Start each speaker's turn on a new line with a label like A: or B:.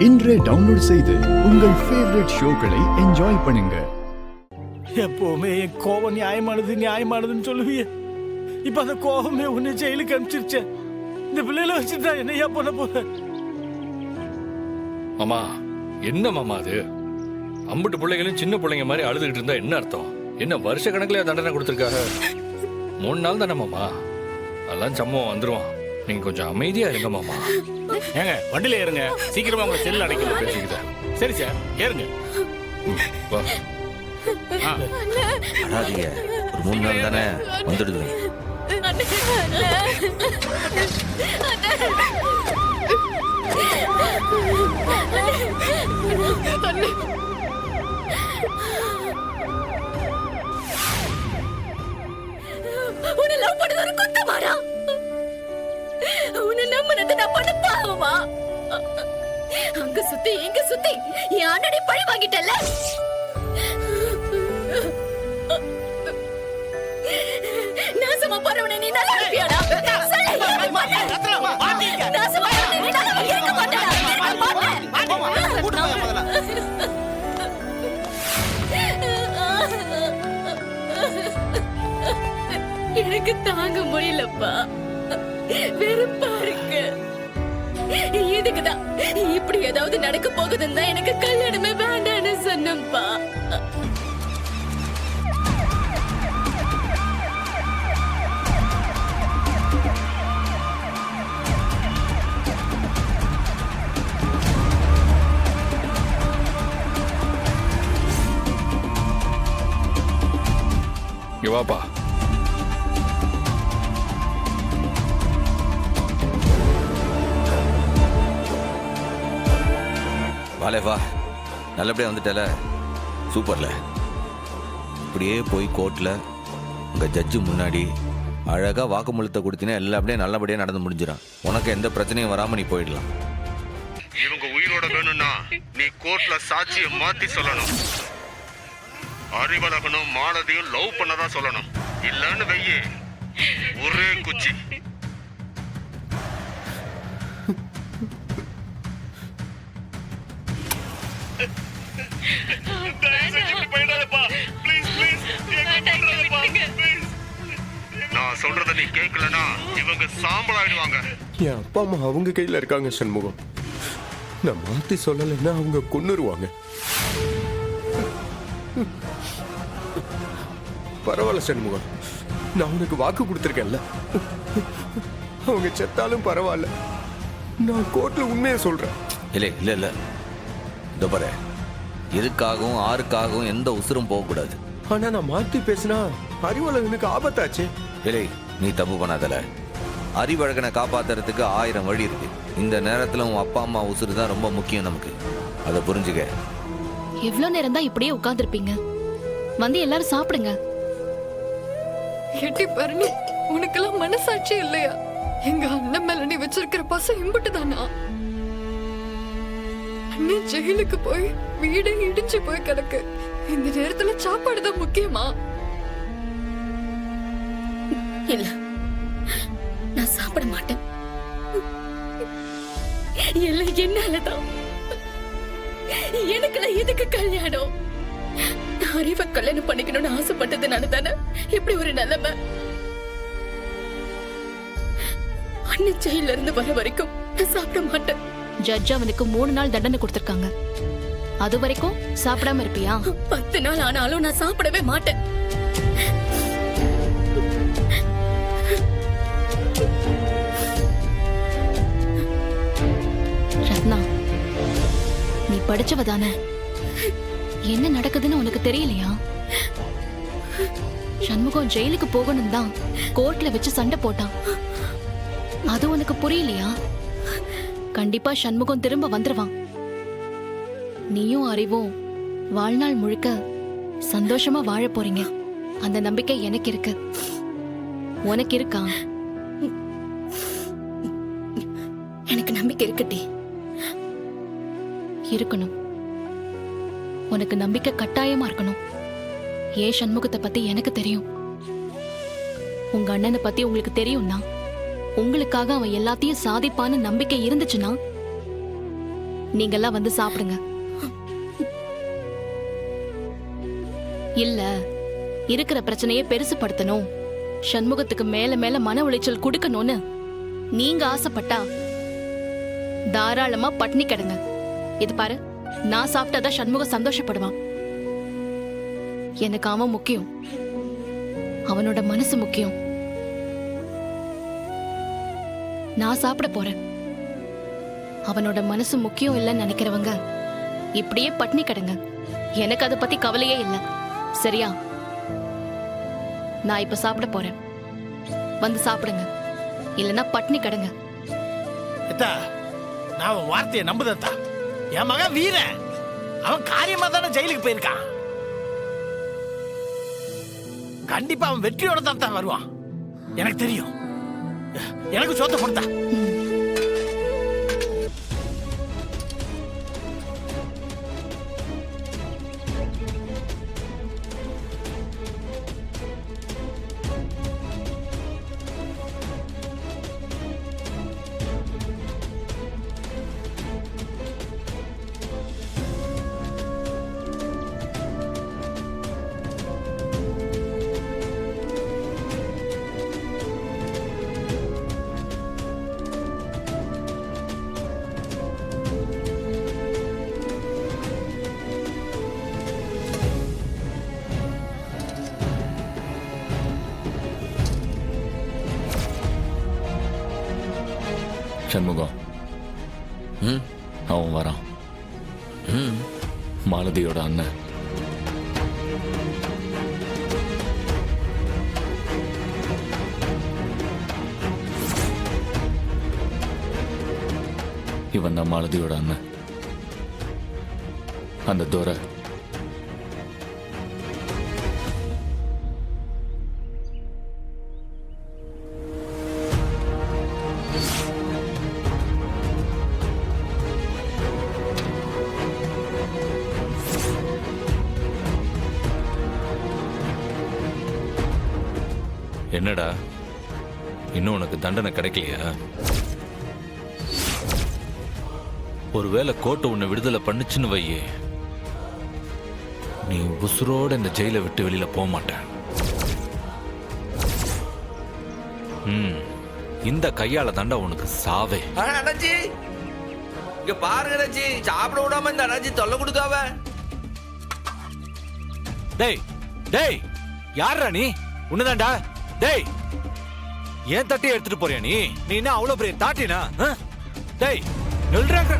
A: இன்றே டவுன்லோட் செய்து உங்கள் ஃபேவரட் ஷோக்களை என்ஜாய் பண்ணுங்க.
B: எப்பவுமே என் கோபம் நியாயமானதுன்னு சொல்லுவீங்க. இப்ப அந்த கோபமே உன்னை ஜெயிலுக்கு அனுப்பிச்சிருச்சேன். இந்த பிள்ளைகளை வச்சுட்டா என்னையா பண்ண போற?
C: மாமா என்ன மாமா அது? அம்புட்டு பிள்ளைகளும் சின்ன பிள்ளைங்க மாதிரி அழுதுகிட்டு இருந்தா என்ன அர்த்தம்? என்ன வருஷ கணக்குல தண்டனை கொடுத்துருக்காங்க? 3 நாள் தானே மாமா, அதெல்லாம் சம்பவம் வந்துருவான். நீங்க கொஞ்சம் அமைதியா இருங்க மாமா.
B: ஏங்க வண்டியில ஏறுங்க, சீக்கிரமா உங்க செல்ல அடைக்கணும்.
C: பேசிக்கிட்டேன்.
B: சரி சார் ஏறுங்க.
C: வா.
D: அழாதீங்க, ஒரு 3 நாள் தானே வந்துடுது.
E: உன்னை லவ் பண்ணது ஒரு குத்தமாடா? உன்னை நம்பினது நான் பண்ண பாவமா? அங்க சுத்தி இங்க சுத்தி என் அண்ணனை பழி வாங்கிட்டல. நாசமா போறவனை நீ நல்லா இருப்பியாடா? சொல்லு, ஏன் மாட்டே? நாசமா போறவனை நீ நல்லா இருக்க மாட்டடா? எனக்கு தாங்க முடியலப்பா, வெறுப்பா இருக்கு. இதுக்குதான் இப்படி ஏதாவது நடக்க போகுதுன்னா எனக்கு கல்யாணமே வேண்டான்னு சொன்னப்பா.
C: இங்க வாப்பா.
D: வாலே வா, நல்லபடியாக வந்துட்டல, சூப்பர்ல. இப்படியே போய் கோர்ட்டில் உங்கள் ஜட்ஜு முன்னாடி அழகாக வாக்குமூலத்தை கொடுத்தீங்கன்னா எல்லாம் அப்படியே நல்லபடியாக நடந்து முடிஞ்சிடும். உனக்கு எந்த பிரச்சனையும் வராமல் நீ போயிடலாம்.
F: இவங்க உயிரோட வேணும்னா நீ கோர்ட்ல சாட்சியை மாத்தி சொல்லணும். அறிவழகனும் மாலதியும் லவ் பண்ணதான் சொல்லணும். இல்லன்னு வெய்யே ஒரே குச்சி. நான் சொல்றத நீ கேட்கலனா இவங்க சாம்பலாயிடுவாங்க.
G: என் அப்பா அம்மா அவங்க கையில இருக்காங்க சண்முகம். நான் மாத்தி சொல்லலைன்னா அவங்க கொன்னுருவாங்க. பரவாயில்ல சண்முகம், நான் உனக்கு வாக்கு கொடுத்துருக்கேன்ல. அவங்க செத்தாலும் பரவாயில்ல, நான் கோர்ட்ல உண்மையை சொல்றேன்.
D: இல்லை இல்லை இல்லை, இதோ பாரு, எதுக்காகவும் ஆருக்காகவும் எந்த உசுரும் போகக்கூடாது.
G: ஆனா நான் மாத்தி பேசினா அறிவழகனுக்கு ஆபத்தாச்சு.
D: இல்லை, நீ தப்பு பண்ணாதல. அறிவழகனை காப்பாத்துறதுக்கு 1000 வழி இருக்கு. இந்த நேரத்துல உன் அப்பா அம்மா உசுறு தான் ரொம்ப முக்கியம் நமக்கு, அதை புரிஞ்சுக்க.
E: எவ்வளவு நேரம் தான் இப்படியே உட்கார்ந்துருப்பீங்க? வந்து எல்லாரும் சாப்பிடுங்க.
H: எட்டி பாருங்க, உனக்கெல்லாம் மனசாட்சி இல்லையா? எங்க அண்ணன் மேல நீ வச்சிருக்கிற பாசம் இம்புட்டு தானா? அண்ணன் ஜெயிலுக்கு போய் வீடே இடிச்சு போய் கிடக்கு. இந்த நேரத்துல சாப்பாடு தான் முக்கியமா?
E: இல்ல, நான் சாப்பிட மாட்டேன். எல்லாம் என்னாலதான். எனக்குலாம் எதுக்கு கல்யாணம்? அறிவை கல்யாணம் பண்ணிக்கணும்னு ஆசைப்பட்டதுனால தானே இப்படி ஒரு நிலைமை. அண்ணன் ஜெயில இருந்து வர வரைக்கும் நான் சாப்பிட மாட்டேன்.
I: ஜட்ஜ் அவனுக்கு 3 நாள் தண்டனை கொடுத்திருக்காங்க. அது வரைக்கும் சாப்பிடாம இருப்பியா?
E: 10 நாள் ஆனாலும் நான் சாப்பிடவே மாட்டேன்.
I: ரத்னா, நீ படிச்சவ தானே? என்ன நடக்குதுன்னு உனக்கு தெரியலையா? சண்முகம் ஜெயிலுக்கு போகணும் தான் கோர்ட்ல வச்சு சண்டை போட்டான். அது உனக்கு புரியலையா? கண்டிப்பா சண்முகம் திரும்ப வந்துருவான். நீயும் அறிவும் வாழ்நாள் முழுக்க சந்தோஷமா வாழ போறீங்க. அந்த நம்பிக்கை எனக்கு இருக்கு. உனக்கு இருக்கா?
E: எனக்கு நம்பிக்கை இருக்கட்டே.
I: இருக்கணும். உனக்கு நம்பிக்கை கட்டாயமா இருக்கணும். ஏன் சண்முகத்தை பத்தி எனக்கு தெரியும். உங்க அண்ணனை பத்தி உங்களுக்கு தெரியும்னா, உங்களுக்காக அவன் எல்லாத்தையும் சாதிப்பான்னு நம்பிக்கை இருந்துச்சுன்னா நீங்கெல்லாம் வந்து சாப்பிடுங்க. இல்ல இருக்கிற பிரச்சனையை பெருசுபடுத்தணும், சண்முகத்துக்கு மேல மேல மன உளைச்சல் கொடுக்கணும்னு நீங்க ஆசைப்பட்டா தாராளமா பட்னி கிடங்க. இது பாரு, நான் சாப்பிட்டாதான் சண்முகம் சந்தோஷப்படுவான். எனக்கு அவன் முக்கியம், அவனோட மனசு முக்கியம். நான் சாப்பிட போறேன். அவனோட மனசு முக்கியம் இல்லைன்னு நினைக்கிறவங்க இப்படியே பட்னி கிடங்க. எனக்கு அதை பத்தி கவலையே இல்லை. சரியா? நான் இப்ப சாப்பிட போறேன். வந்து சாப்பிடுங்க, இல்லைன்னா பட்னி கிடங்க.
B: அத்தா, நான் உன் வார்த்தையை நம்புதத்தா. என் மகன் வீரன், அவன் காரியமா தானே ஜெயிலுக்கு போயிருக்கான். கண்டிப்பா அவன் வெற்றியோட தான் வருவான். எனக்கு தெரியும். எனக்கு சோத்த கொடுத்தா.
J: சண்முகம்,
D: ம்
J: அவன் வரான்.
D: ம்
J: மாலதியோட அண்ணன். இவன் தான் மாலதியோட அண்ணன். அந்த துரை
C: என்னடா, இன்னும் உனக்கு தண்டனை கிடைக்கலையா? ஒருவேளை கோர்ட்டு உன்னை விடுதலை பண்ணுச்சுன்னு வையே, நீ உசுரோட இந்த ஜெயிலை விட்டு வெளியில போக மாட்டேன். இந்த கையால தாண்டா உனக்கு சாவே.
D: அண்ணாச்சி, இங்க பாருங்க அண்ணாச்சி, சாப்பிட விடாம இந்த அண்ணாச்சி தொல்லை கொடுக்காவ.
C: டேய் டேய், யாரா நீ? உன்னதாண்டா. டேய், ஏன் தட்டியை எடுத்துட்டு போறியா நீ? நீ என்ன அவ்வளவு பெரிய தாட்டினா? டேய், நில்றாங்க.